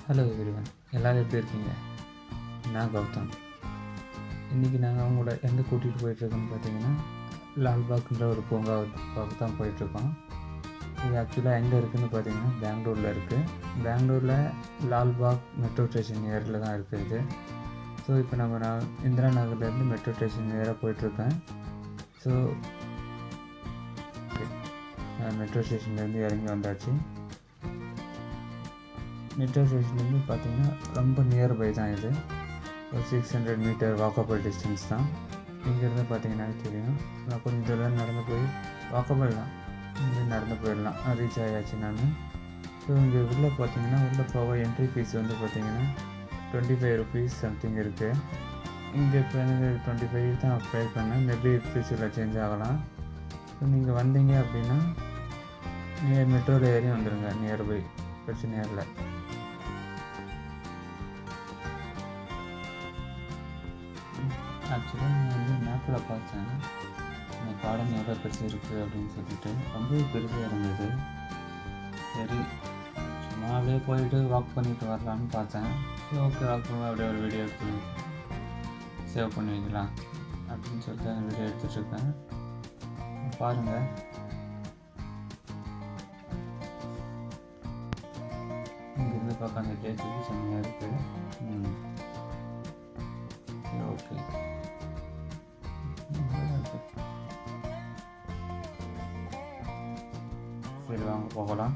Hello everyone, எல்லோரும் எப்படி இருக்கீங்க? நான் கௌதம். இன்றைக்கி நாங்கள் அவங்களோட எங்கே கூட்டிகிட்டு போயிட்டுருக்கோன்னு பார்த்தீங்கன்னா, லால்பாக்ன்ற ஒரு பூங்காவுக்கு தான் போயிட்டுருக்கோம். இது ஆக்சுவலாக எங்கே இருக்குதுன்னு பார்த்தீங்கன்னா பெங்களூரில் இருக்குது. பெங்களூரில் லால்பாக் மெட்ரோ ஸ்டேஷன் நியரில் தான் இருக்குது இது. ஸோ இப்போ நான் இந்திரா நகர்லேருந்து மெட்ரோ ஸ்டேஷன் நியராக போயிட்டுருக்கேன். ஸோ மெட்ரோ ஸ்டேஷன்லேருந்து இறங்கி வந்தாச்சு. மெட்ரோ ஸ்டேஷன்லேருந்து பார்த்தீங்கன்னா ரொம்ப நியர்பை தான் இது. ஒரு 600 மீட்டர் வாக்கபிள் டிஸ்டன்ஸ் தான். இங்கேருந்து பார்த்தீங்கன்னா தெரியும், நான் கொஞ்சம் தூரம் நடந்து போய் வாக்கபிள் தான், இங்கே நடந்து போயிடலாம். ரீச் ஆகியாச்சு நான். ஸோ இங்கே உள்ளே பார்த்தீங்கன்னா உள்ளே போக என்ட்ரி ஃபீஸ் வந்து பார்த்தீங்கன்னா 25 ருபீஸ் சம்திங் இருக்குது. இங்கே இப்போ எனக்கு 25 தான் பே பண்ணேன். மேபி ஃபியூச்சரில் சேஞ்ச் ஆகலாம். ஸோ நீங்கள் வந்தீங்க அப்படின்னா நீங்கள் மெட்ரோவில் ஏறி வந்துடுங்க, நியர்பை, பிரச்சனை இல்லை. ஆக்சுவலாக நான் வந்து மேப்பில் பார்த்தேன் இந்த கார்டன் எவ்வளோ பெருசு இருக்குது அப்படின்னு சொல்லிட்டு. ரொம்ப பெருசாக இருந்தது. சரி சும்மாவே போயிட்டு வாக் பண்ணிட்டு வரலான்னு பார்த்தேன். சரி ஓகே, வாக் பண்ண அப்படியே ஒரு வீடியோ எடுத்து சேவ் பண்ணி வைக்கலாம் அப்படின்னு சொல்லிட்டு அந்த வீடியோ எடுத்துகிட்ருக்கேன். பாருங்கள், இங்கேருந்து பார்க்க அந்த பிளேஸுக்கு செம்மையாக இருக்குது. சரி ஓகே, சரி வாங்க போகலாம்.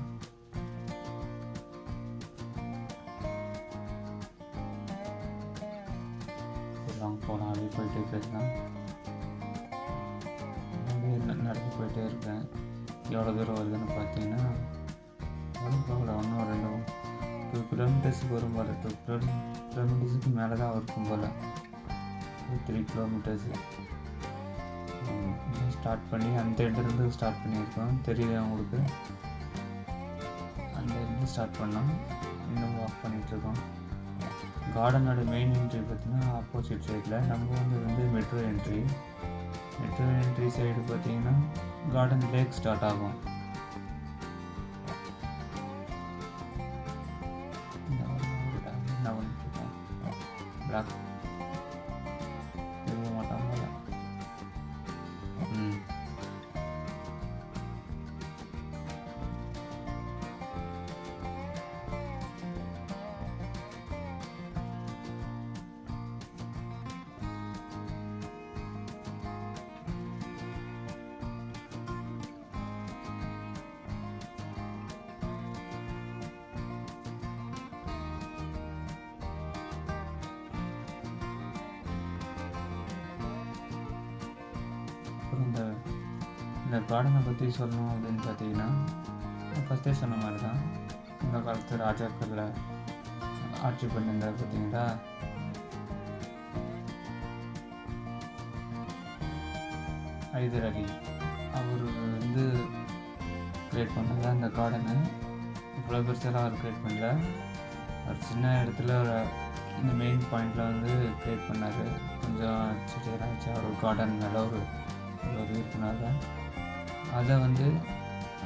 சரி வாங்க போகலாம். அப்படியே போயிட்டே பேசலாம். அப்படியே நடந்து போயிட்டே இருக்கேன். எவ்வளோ தூரம் வருதுன்னு பார்த்தீங்கன்னா போகல, இன்னும் 2 கிலோமீட்டர்ஸுக்கு வரும் போல். 2 கிலோமீட்டர்ஸுக்கு மேலே தான் இருக்கும் போல். 3 கிலோமீட்டர்ஸு ஸ்டார்ட் பண்ணி அந்த இடத்துலேருந்து ஸ்டார்ட் பண்ணியிருக்கோம். தெரியுது அவங்களுக்கு, அந்த இடத்துல ஸ்டார்ட் பண்ணோம். இன்னும் வாக் பண்ணிகிட்ருக்கோம். கார்டனோட மெயின் என்ட்ரி பார்த்திங்கன்னா ஆப்போசிட் சைடில். நம்ம வந்து மெட்ரோ என்ட்ரி சைடு பார்த்திங்கன்னா கார்டன் லேக் ஸ்டார்ட் ஆகும். என்ன பண்ணிட்டுருக்கோம், பிளாக் திரும்ப மாட்டாங்க. இந்த கார்டனை பற்றி சொல்லணும் அப்படின்னு பார்த்தீங்கன்னா, ஃபஸ்ட்டே சொன்ன மாதிரி தான், இந்த காலத்து ராஜாக்களில் ஆட்சி பண்ணியிருந்தார் பார்த்தீங்களா. ஹைதர் அலி அவர் வந்து க்ரியேட் பண்ணல இந்த கார்டனை. இவ்வளோ பெருசெல்லாம் அவர் க்ரியேட் பண்ணல. ஒரு சின்ன இடத்துல இந்த மெயின் பாயிண்டில் வந்து க்ரியேட் பண்ணார். கொஞ்சம் செடியெல்லாம் வச்சு அவர் கார்டன் மேலே ஒரு இது பண்ணாங்க. அதை வந்து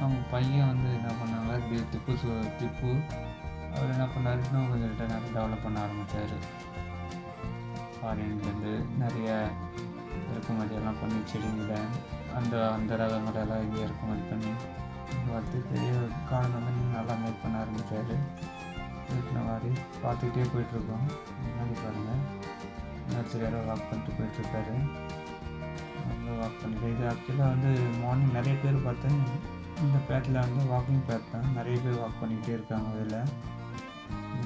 அவங்க பையன் வந்து என்ன பண்ணாங்க, திப்பு அவர் என்ன பண்ணார், இன்னும் கொஞ்சம் டெவலப் பண்ண ஆரம்பித்தார். ஃபாரின்லேருந்து நிறைய இறக்குமதியெல்லாம் பண்ணி செடிங்களை அந்த ரகங்களெல்லாம் இங்கே இறக்குமதி பண்ணி வந்து பெரிய கார்டன் வந்து நல்லா மேக் பண்ண ஆரம்பித்தார். இருக்கிற மாதிரி பார்த்துக்கிட்டே போயிட்டுருக்கோம். முன்னாடி பாருங்கள், நர்சரியாக வாக் பண்ணிட்டு போயிட்டுருக்காரு. வாக் பண்ணிட்டு, இது ஆக்சுவலாக வந்து மார்னிங் நிறைய பேர் பார்த்தேன். இந்த பேத்தில் வந்து வாக்கிங் பேத் தான், நிறைய பேர் வாக் பண்ணிக்கிட்டே இருக்காங்க. அதில்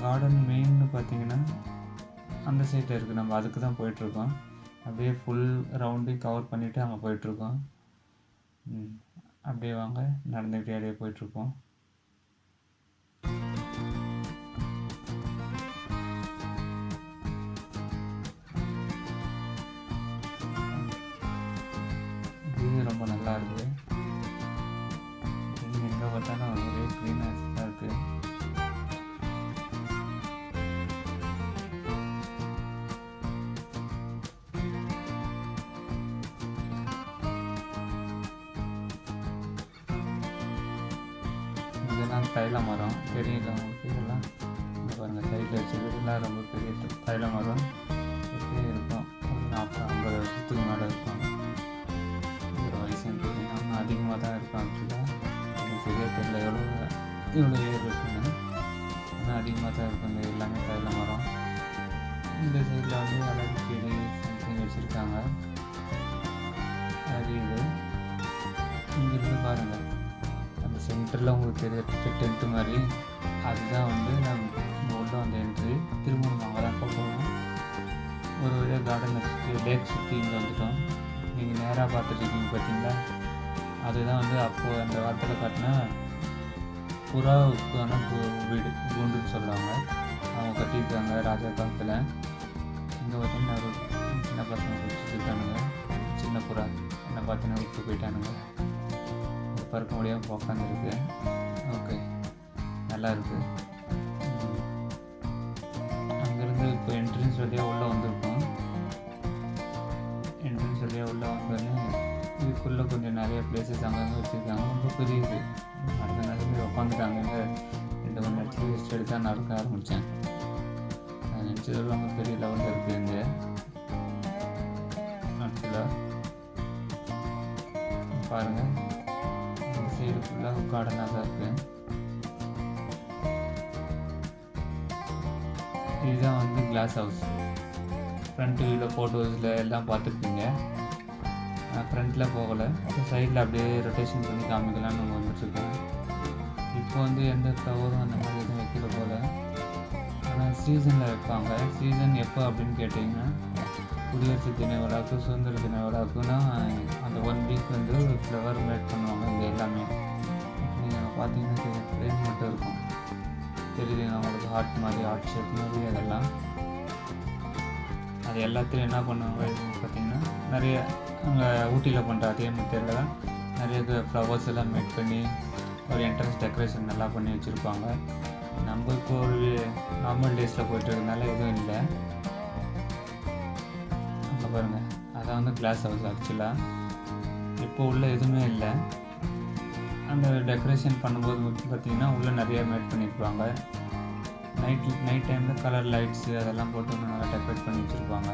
கார்டன் மெயின்னு பார்த்தீங்கன்னா அந்த சைடில் இருக்குது. நம்ம அதுக்கு தான் போயிட்டுருக்கோம். அப்படியே ஃபுல் ரவுண்டையும் கவர் பண்ணிவிட்டு அங்கே போயிட்டுருக்கோம். அப்படியே வாங்க, நடந்துக்கிட்டே அப்படியே போயிட்டுருக்கோம். ரொம்ப நல்லா இருக்குது. எங்கே பார்த்தாலும் ஒரே க்ளீனாக இருக்குது. இதெல்லாம் தைல மரம், தெரியல உங்களுக்கு இதெல்லாம். இந்த பாருங்கள் சைடில் வச்சுருக்கிறதுலாம் ரொம்ப பெரிய தைல மரம் எப்படி இருக்கும், ஒரு 40-50 வருஷத்துக்கு மேலே இருக்கும். ஒரு வயசுன்னு பார்த்தீங்கன்னா அதிகமாக தான் இருக்கும். ஆக்சுவலாக எனக்கு சரியாக தெரியல எவ்வளோ ஏர் இருக்குன்னு, ஆனால் அதிகமாக தான் இருக்குங்க எல்லாமே தைல மரம். இந்த சைடில் வந்து அழகு செடி சம்திங் வச்சுருக்காங்க. அறியுது இங்கிருந்து பாருங்கள், அந்த சென்டரில் உங்களுக்கு தெரிய டென்ட்டு மாதிரி, அதுதான் வந்து நம்ம உள்ள அந்த என்ட்ரி. திரும்ப நம்ம அங்கே தான் போகணும். ஒரு வழியாக கார்டன் சுற்றி லேக் சுற்றி இங்கே வந்துட்டோம். நீங்கள் நேராக பார்த்துட்ருக்கீங்க பார்த்தீங்களா, அதுதான் வந்து அப்போது அந்த வாரத்தில் காட்டினா புறாவுக்கான வீடு கூண்டுன்னு சொல்லுவாங்க. அவங்க கட்டியிருக்காங்க ராஜா காலத்தில். இங்கே பார்த்தீங்கன்னா ஒரு சின்ன பசங்க பிடிச்சிருக்கானுங்க, சின்ன புறா என்ன பார்த்தீங்கன்னா விட்டு போயிட்டானுங்க. பறக்க முடியாமல் உட்காந்துருக்கு. ஓகே, நல்லா இருக்குது. அங்கேருந்து இப்போ என்ட்ரன்ஸ் வழியாக உள்ளே வந்திருக்கோம். என்ட்ரன்ஸ் வழியாக உள்ளே வந்தோடனே இதுக்குள்ளே கொஞ்சம் நிறைய பிளேசஸ் அங்கங்கே வச்சுருக்காங்க. ரொம்ப பெரியது. அந்த நேரத்தில் உட்காந்துட்டாங்க. 2 மணி நேரத்தில் ரெஸ்ட் எடுத்து தான் நடக்க ஆரம்பித்தேன். நான் நினச்சது ரொம்ப பெரிய லெவலில் இருக்குது இங்கே. ஆக்சுவலாக பாருங்கள், இந்த சைடு ஃபுல்லாக கார்டனாக தான் இருக்குது. இதுதான் வந்து கிளாஸ் ஹவுஸ். ஃப்ரண்ட் வியூவில் ஃபோட்டோஸில் எல்லாம் பார்த்துருப்பீங்க. ஃப்ரண்ட்டில் போகலை, சைடில் அப்படியே ரொட்டேஷன் பண்ணி காமிக்கலாம்னு நம்ம வந்துட்டுருக்கோம். இப்போ வந்து எந்த ஃப்ளவரும் அந்த மாதிரி எதுவும் வைக்கிற போல், ஆனால் சீசனில் வைப்பாங்க. சீசன் எப்போ அப்படின்னு கேட்டிங்கன்னா, குடியரசு தின விழாவுக்கு சுதந்திர தின விழாவுக்குன்னா அந்த 1 வீக் வந்து ஃப்ளவர் மேட் பண்ணுவாங்க. இங்கே எல்லாமே நீங்கள் பார்த்தீங்கன்னா ஃப்ளேம் மட்டும் இருக்கும், தெரியுது அவங்களுக்கு ஹார்ட் மாதிரி, ஹார்ட் ஷேப் மாதிரி. அதெல்லாம் அது எல்லாத்துலையும் என்ன பண்ணுவாங்க பார்த்திங்கன்னா, நிறைய அங்கே ஊட்டியில் பண்ணுற அதே மெத்தடில் தான் நிறைய ஃப்ளவர்ஸ் எல்லாம் மேக் பண்ணி ஒரு என்ட்ரன்ஸ் டெக்கரேஷன் நல்லா பண்ணி வச்சுருப்பாங்க. நம்ம இப்போ ஒரு நார்மல் டேஸில் போய்ட்டு இருக்கனால எதுவும் இல்லை. அங்கே பாருங்கள், அதான் வந்து கிளாஸ் ஹவுஸ். ஆக்சுவலாக இப்போ உள்ள எதுவுமே இல்லை. அந்த டெக்கரேஷன் பண்ணும்போது பார்த்திங்கன்னா உள்ளே நிறைய மேட் பண்ணியிருப்பாங்க. நைட் டைமில் கலர் லைட்ஸு அதெல்லாம் போட்டு நல்லா டெக்கரேட் பண்ணி வச்சுருப்பாங்க.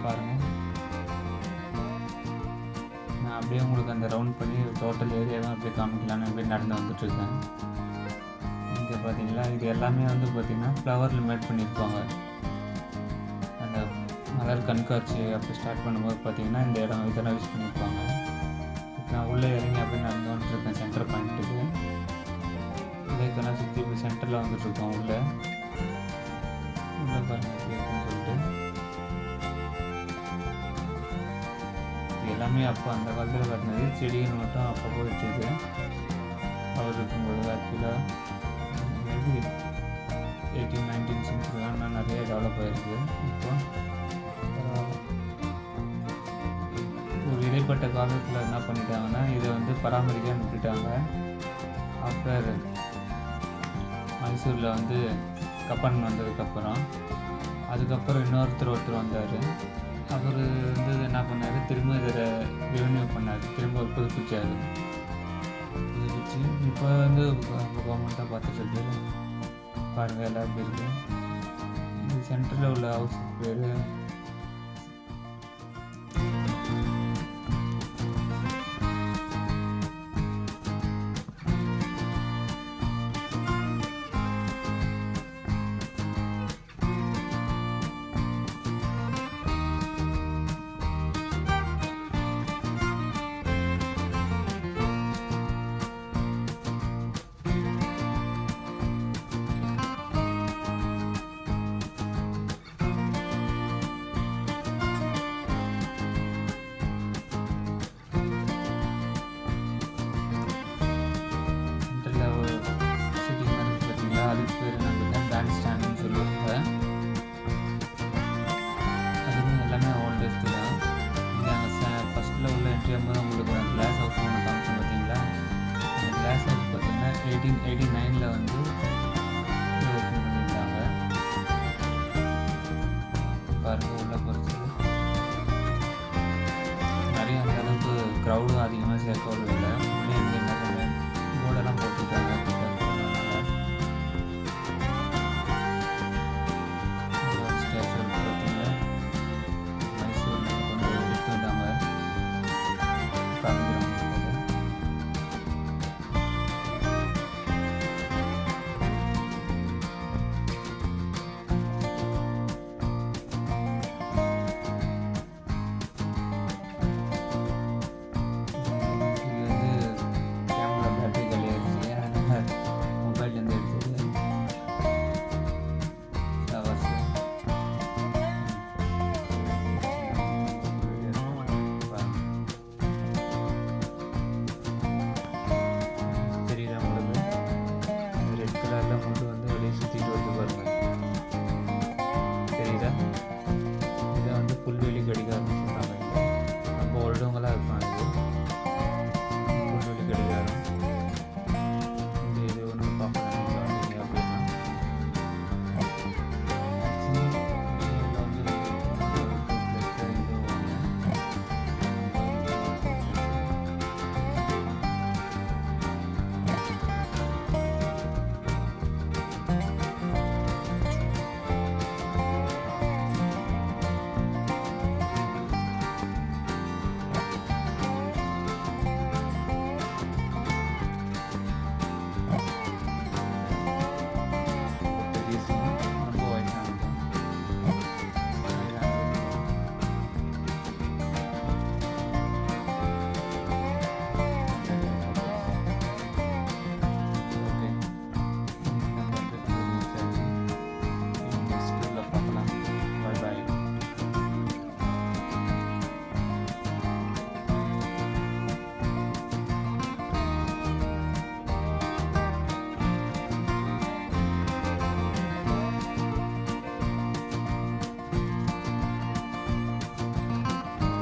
பாருங்கள், நான் அப்படியே உங்களுக்கு அந்த ரவுண்ட் பண்ணி டோட்டல் ஏரியாவும் அப்படியே காமிக்கலான்னு அப்படியே நடந்து வந்துட்டுருக்கேன். இங்கே பார்த்தீங்களா, இது எல்லாமே வந்து பார்த்திங்கன்னா ஃப்ளவரில் மேட் பண்ணியிருப்பாங்க. அந்த மலர் கண்காட்சி அப்படி ஸ்டார்ட் பண்ணும்போது பார்த்திங்கன்னா இந்த இடம் இதெல்லாம் யூஸ் பண்ணியிருப்பாங்க. நான் உள்ளே இறங்கி அப்படியே நடந்து வந்துட்டுருக்கேன் சென்டர் பாயிண்ட்டுக்கு. இதெல்லாம் சுற்றி இப்போ சென்டரில் வந்துட்டுருக்கோம். உள்ளே பாருங்கள் எப்படி இருக்குன்னு சொல்லிட்டு. இது எல்லாமே அப்போ அந்த காலத்தில் கட்டினது. செடிகள் மட்டும் அப்பப்போ வச்சது அவர் இருக்கும்போது. ஆக்சுவலாக மேபி 18-19 சென்ச்சுரிலாம் நிறைய டெவலப் ஆகிருக்கு. இப்போ ஒரு இடைப்பட்ட காலத்தில் என்ன பண்ணிட்டாங்கன்னா, இதை வந்து பராமரிக்க விட்டுட்டாங்க. ஆஃப்டர் மைசூரில் வந்து கப்பன் வந்ததுக்கப்புறம், அதுக்கப்புறம் ஒருத்தர் வந்தார். அவர் வந்து என்ன பண்ணார், திரும்ப இதை ரெவென்யூ பண்ணார், திரும்ப புதுப்பிச்சார். புதுப்பிச்சு இப்போ வந்து கவர்மெண்ட்டாக பார்த்துட்டு பாருங்கள் எல்லாம் எப்படி இருக்குது. இது சென்டரில் உள்ள ஹவுஸ் பேர்